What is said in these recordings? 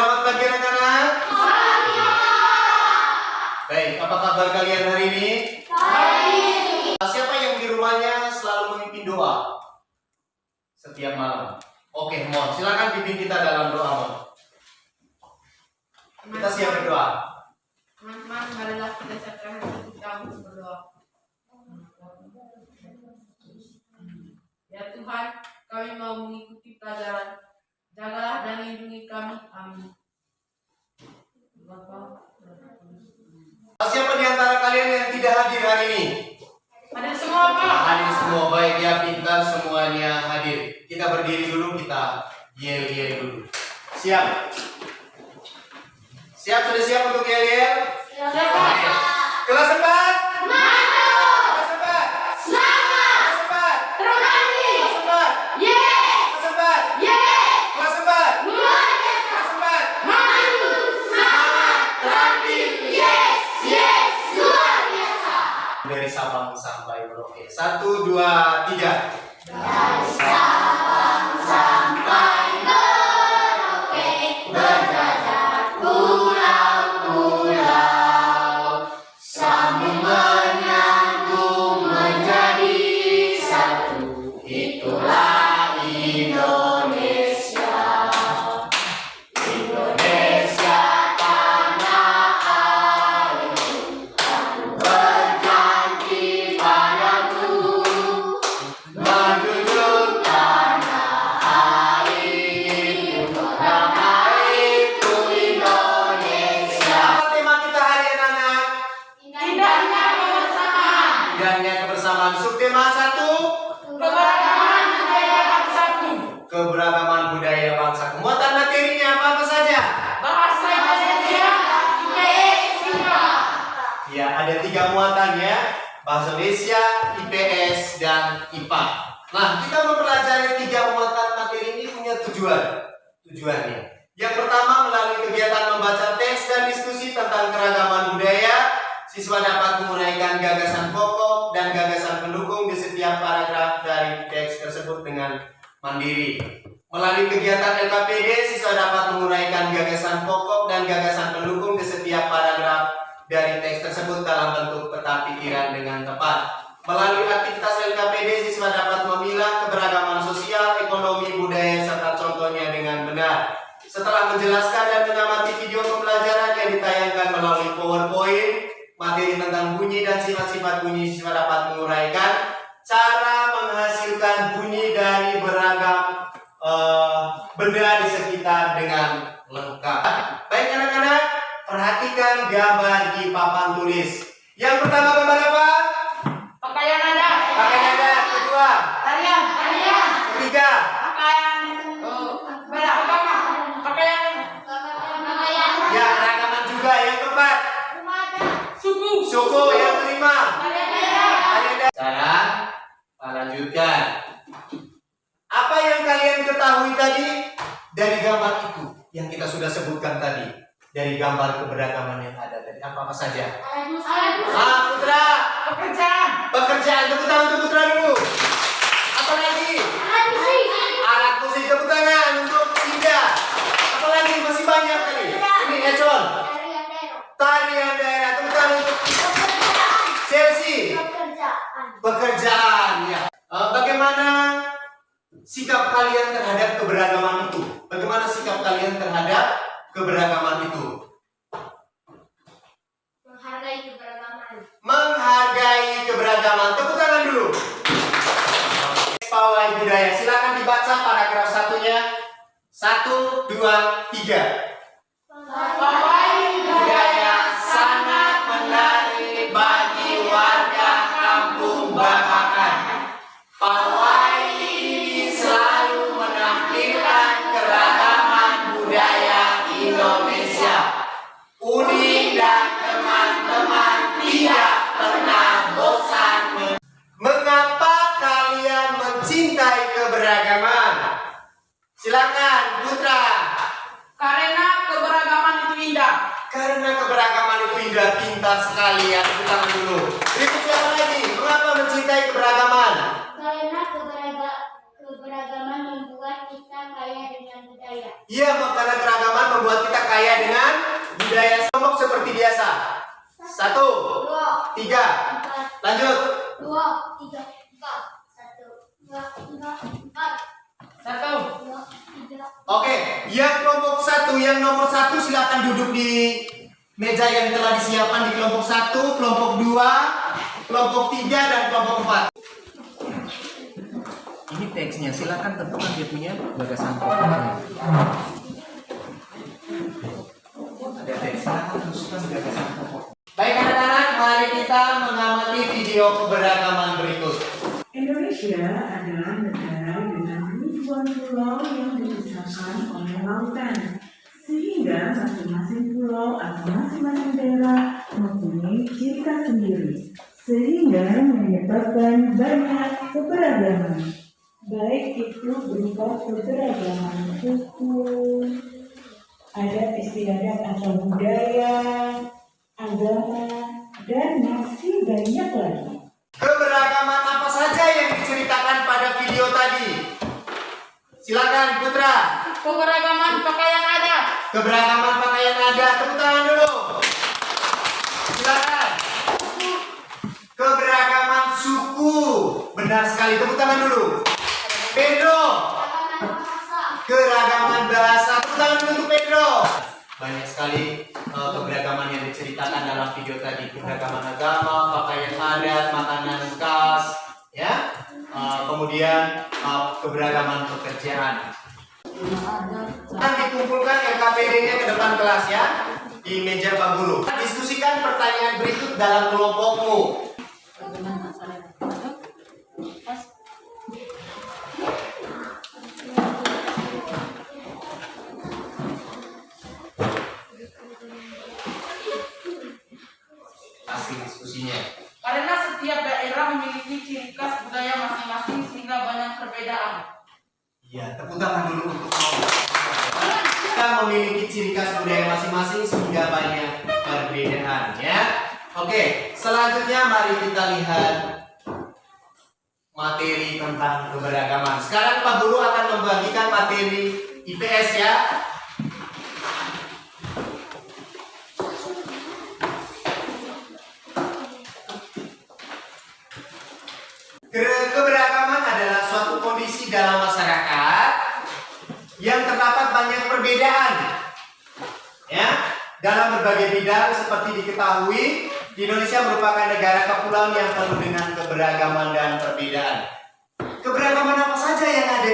selamat pagi anak-anak. Baik, apa kabar kalian hari ini? Baik. Siapa yang di rumahnya selalu memimpin doa setiap malam? Oke, mohon silakan pimpin kita dalam doa, mohon. Kita siap berdoa. Teman-teman, marilah kita siapkan hati kita untuk berdoa. Ya Tuhan, kami mau mengikuti pelajaran. Jagalah dan lindungi kami. Amin. Siapa di antara kalian yang tidak hadir hari ini? Hadir semua, Pak. Hadir semua, baik ya, pintar semuanya hadir. Kita berdiri dulu, kita yel-yel dulu. Siap? Siap, sudah siap untuk yel-yel? Siap, Baik. Kelas 4? Kelas 4? Kelas 4? Kelas 4? Kelas 4? Kelas 4? Kelas 4? Dari Sabang sampai Merauke. 1, 2, 3. Dari Sabang sampai Merauke, berjajar pulau-pulau, sambung menyambung menjadi satu, itulah Indonesia. Indonesia tanah airku, aku berjanji padamu, menjunjung tanah airku, nama itu Indonesia. Tema kita hari ini, anak. Indahnya kebersamaan. Indahnya kebersamaan. Subtema 1. Keberagaman budaya bangsaku. Keberagaman budaya bangsa. Muatan materinya apa saja? Bahasa Indonesia, IPS, IPA. Ya, ada 3 muatannya. Bahasa Indonesia, IPS, dan IPA. Nah, kita mempelajari 3 muatan materi ini punya tujuannya. Yang pertama, melalui kegiatan membaca teks dan diskusi tentang keragaman budaya, siswa dapat menguraikan gagasan pokok dan gagasan pendukung di setiap paragraf dari teks tersebut dengan mandiri. Melalui kegiatan LKPD, siswa dapat menguraikan gagasan pokok dan gagasan pendukung di setiap paragraf dari teks tersebut dalam bentuk peta pikiran dengan tepat. Melalui aktivitas LKPD, siswa dapat memilah keberagaman sosial, ekonomi, budaya, serta contohnya dengan benar. Setelah menjelaskan dan mengamati video pembelajaran yang ditayangkan melalui PowerPoint, materi tentang bunyi dan sifat-sifat bunyi, siswa dapat menguraikan cara menghasilkan bunyi dari beragam benda di sekitar dengan lengkap. Baik anak-anak, perhatikan gambar di papan tulis. Yang pertama gambar apa? Pakaian adat. Pakaian adat. Kedua, Tarian. ketiga, Pakaian. Beragama. Pakaian. ya keragaman juga. Yang keempat, Suku. suku. Yang kelima, Tarian daerah. tarian adat. Sekarang, kita lanjutkan. Apa yang kalian ketahui tadi dari gambar itu yang kita sudah sebutkan tadi, dari gambar keberagaman yang ada tadi, apa saja? Putra, pekerjaan. Tepuk tangan untuk Putra dulu. Apa lagi? Alat musik. Tepuk tangan untuk Indah. Apa lagi? Masih banyak tadi. Ini Econ. Tarian daerah. Tepuk tangan untuk Chelsea. Pekerjaan, ya. Bagaimana sikap kalian terhadap keberagaman itu? Bagaimana sikap kalian terhadap keberagaman itu? Menghargai keberagaman. Tepuk tangan dulu. Pawai budaya. Silakan dibaca paragraf satunya. 1, 2, 3. Pawai Budaya sangat menarik bagi warga Kampung Babakan. Pawai ini selalu menampilkan keragaman budaya Indonesia. Unik dan teman-teman tidak pernah bosan. Mengapa kalian mencintai keberagaman? Silakan Putra. Karena keberagaman itu indah. Karena keberagaman itu indah. Pintar sekali ya. Tepuk tangan dulu. Berikut siapa lagi? Mengapa mencintai keberagaman? Karena keberagaman membuat kita kaya dengan budaya. Iya, karena keragaman membuat kita budaya kelompok seperti biasa. 1, 2, 3, 4, lanjut. 2, 3, 4. 1, 2, 3, 4. 1. 2, 3. Oke, yang kelompok 1, yang nomor 1 silakan duduk di meja yang telah disiapkan di kelompok 1, kelompok 2, kelompok 3, dan kelompok 4. Ini teksnya, silakan tentukan dia punya bagasan pokoknya. Ada teks, silakan tentukan bagasan pokok. Baik anak-anak, mari kita mengamati video keberagaman berikut. Indonesia adalah negara dengan ribuan pulau yang dipisahkan oleh lautan, sehingga masing-masing pulau atau masing-masing daerah mempunyai ciri khas sendiri, sehingga menyebabkan banyak keberagaman, baik itu berupa keberagaman suku, adat istiadat atau budaya, agama, dan masih banyak lagi. Keberagaman apa saja yang diceritakan pada video tadi? Silakan Putra. Keberagaman pakaian adat. Keberagaman pakaian adat, tepuk tangan dulu. Silakan. Keberagaman suku, benar sekali, tepuk tangan dulu. Pedro. Keragaman bahasa, tepuk tangan dulu untuk Pedro. Banyak sekali keberagaman yang diceritakan dalam video tadi. Keberagaman agama, pakaian adat, makanan khas, ya. Kemudian keberagaman pekerjaan. Akan dikumpulkan LKPD-nya ke depan kelas ya, di meja Pak Guru. Diskusikan pertanyaan berikut dalam kelompokmu. Pasti diskusinya. Karena setiap daerah memiliki ciri khas budaya masing-masing sehingga banyak perbedaan. Iya, tepuk tangan dulu untuk kamu. Kita memiliki ciri khas budaya masing-masing sehingga banyak perbedaan ya. Oke, selanjutnya mari kita lihat materi tentang keberagaman. Sekarang Pak Guru akan membagikan materi IPS ya. Keberagaman adalah suatu kondisi dalam masyarakat yang terdapat banyak perbedaan ya dalam berbagai bidang. Seperti diketahui, di Indonesia merupakan negara kepulauan yang penuh dengan keberagaman dan perbedaan. Keberagaman apa saja yang ada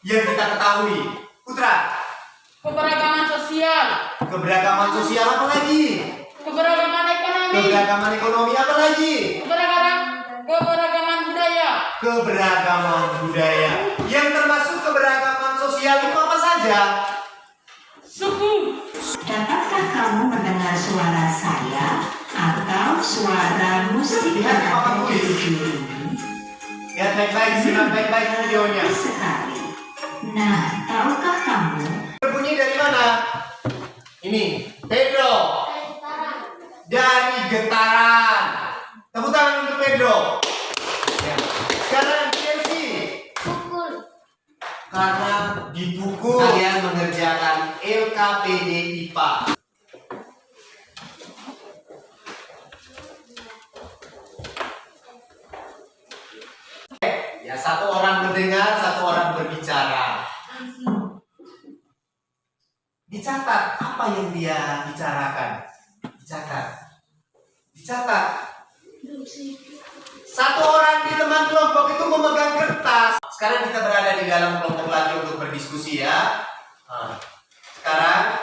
yang kita ketahui, Putra? Keberagaman sosial. Keberagaman sosial apa lagi? Keberagaman ekonomi. Keberagaman ekonomi apa lagi? Keberagaman budaya. Keberagaman budaya. Yang termasuk keberagaman sosial itu apa saja? Suku. Dapatkah kamu mendengar suara saya atau suara musik yang ada di video ini? Lihat baik-baik, simak baik-baik videonya. Bagus sekali. Nah, tahukah kamu? Berbunyi dari mana? Ini, Pedro. Dari getaran. Tepuk tangan untuk Pedro. Ya. Sekarang Chelsea. Pukul. Karena dipukul, kalian mengerjakan LKPD IPA. Ya, satu orang mendengar, satu orang berbicara. Dicatat apa yang dia bicarakan. Dicatat. Satu orang di teman kelompok itu memegang kertas. Sekarang kita berada di dalam kelompok lagi untuk berdiskusi ya. Sekarang,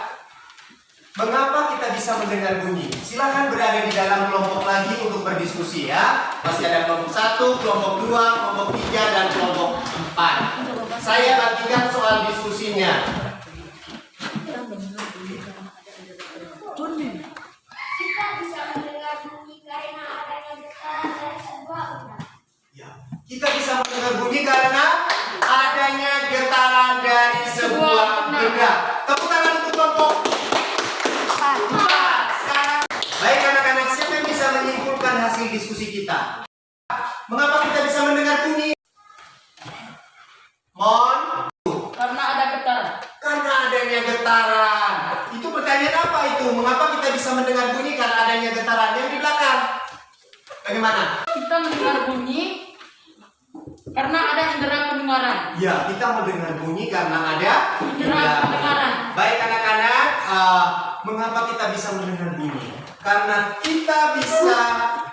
mengapa kita bisa mendengar bunyi? Silahkan berada di dalam kelompok lagi untuk berdiskusi ya. Masih ada kelompok 1, kelompok 2, kelompok 3, dan kelompok 4. Saya bagikan soal diskusinya. Kita bisa mendengar bunyi karena adanya getaran dari sebuah benda. Ya, kita bisa mendengar bunyi karena adanya getaran dari sebuah benda. Tepuk tangan untuk kelompok 4. Sekarang, baik anak-anak, siapa yang bisa menyimpulkan hasil diskusi kita? Mengapa kita bisa mendengar bunyi? Mon? Karena ada getaran. Karena adanya getaran. Itu pertanyaan apa itu? bunyi karena ada indera pendengaran. Ya, kita mendengar bunyi karena ada Indera pendengaran. Baik anak-anak, mengapa kita bisa mendengar bunyi? Karena kita bisa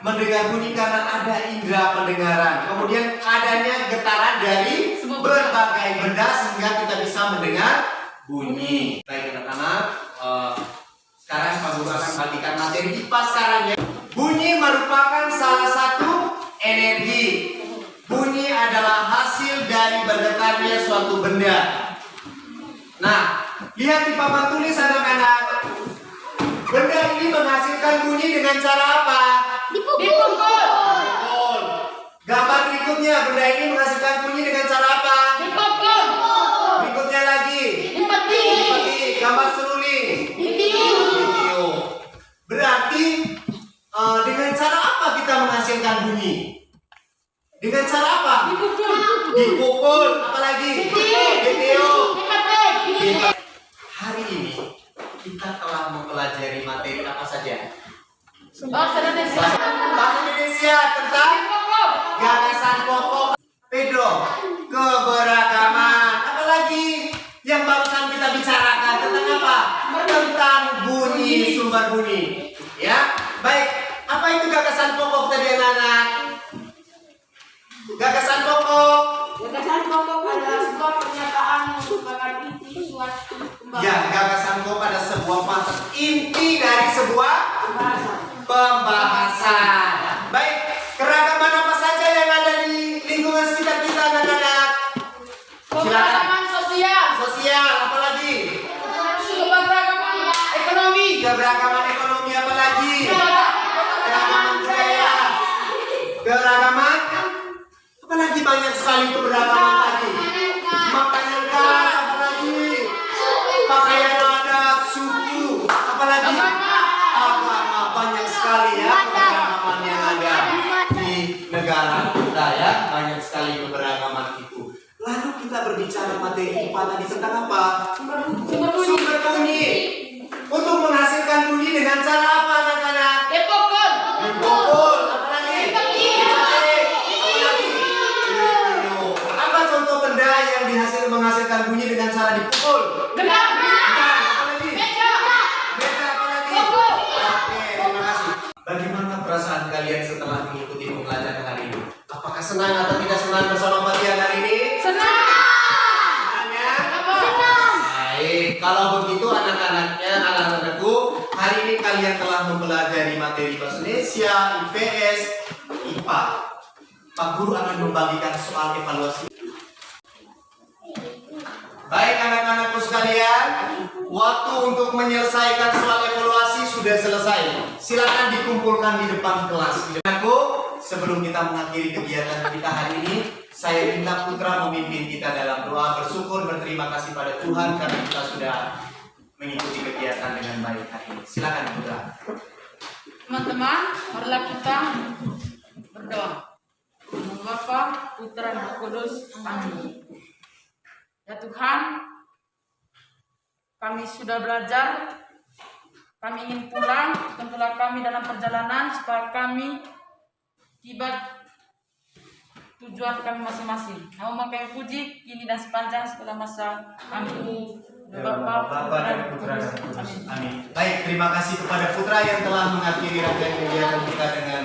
mendengar bunyi karena ada indera pendengaran. Kemudian adanya getaran dari berbagai benda sehingga kita bisa mendengar bunyi. Baik anak-anak, sekarang Pak Guru akan bagikan materi IPA sekarang ya. Bunyi merupakan salah satu energi. Bunyi adalah hasil dari bergetarnya suatu benda. Nah, lihat di papan tulis anak-anak. Benda ini menghasilkan bunyi dengan cara apa? Dipukul. Gambar berikutnya, benda ini menghasilkan bunyi dengan cara apa? Dipukul. Berikutnya lagi. Dipetik. Gambar seruling. Ditiup. Berarti dengan cara apa kita menghasilkan bunyi? Dengan cara apa? Dipukul. Apalagi? Ditiup. Dipetik. Hari ini kita telah mempelajari materi apa saja? Bahasa Indonesia. Bahasa Indonesia tentang gagasan pokok. Pedro, keberagaman. Apalagi yang barusan kita bicarakan tentang apa? Tentang bunyi, sumber bunyi. Ya, baik. Apa itu gagasan pokok tadi anak-anak? Gagasan pokok. Gagasan pokok adalah sebuah pernyataan yang merupakan inti suatu pembahasan. Ya, gagasan pokok adalah sebuah pasal inti dari sebuah pembahasan. Baik, keragaman apa saja yang ada di lingkungan sekitar kita anak-anak? Keberagaman sosial. Sosial, apalagi? Keberagaman ekonomi. Keberagaman ekonomi, apalagi? Keragaman budaya. Keragaman, apalagi banyak sekali keberagaman tadi. Makanan khas, apalagi? Pakaian adat, suku, apalagi? Agama, banyak sekali ya keberagaman yang ada di negara kita ya, banyak sekali keberagaman itu. Lalu kita berbicara materi IPA tadi tentang apa? Sumber bunyi. Untuk menghasilkan bunyi dengan cara apa anak-anak? Dipukul. Dipukul, apalagi? Dipetik, apalagi? Ditiup. Apa contoh benda yang menghasilkan bunyi dengan cara dipukul? Genang. Apalagi? Meja. Beda apalagi? Buku. Oke, terima kasih. Bagaimana perasaan kalian setelah mengikuti pembelajaran hari ini? Apakah senang atau tidak senang bersama Matian hari ini? Senang. Senang ya? Baik, kalau begitu anak-anakku, hari ini kalian telah mempelajari materi bahasa Indonesia, IPS, IPA. Pak Guru akan membagikan soal evaluasi. Baik anak-anakku sekalian, waktu untuk menyelesaikan soal evaluasi sudah selesai. Silakan dikumpulkan di depan kelas. Aku, sebelum kita mengakhiri kegiatan kita hari ini, saya minta Putra memimpin kita dalam doa bersyukur berterima kasih pada Tuhan karena kita sudah mengikuti kegiatan dengan baik hari ini. Silakan Putra. Teman-teman, marilah kita berdoa. Nama Bapa, Putra, dan Roh Kudus. Amin. Ya Tuhan, kami sudah belajar. Kami ingin pulang. Tentulah kami dalam perjalanan supaya kami tiba tujuan kami masing-masing. Nama kami puji kini dan sepanjang segala masa. Amin. Bapa dan Putra dan Kudus. Amin. Baik, terima kasih kepada Putra yang telah mengakhiri rangkaian kegiatan kita dengan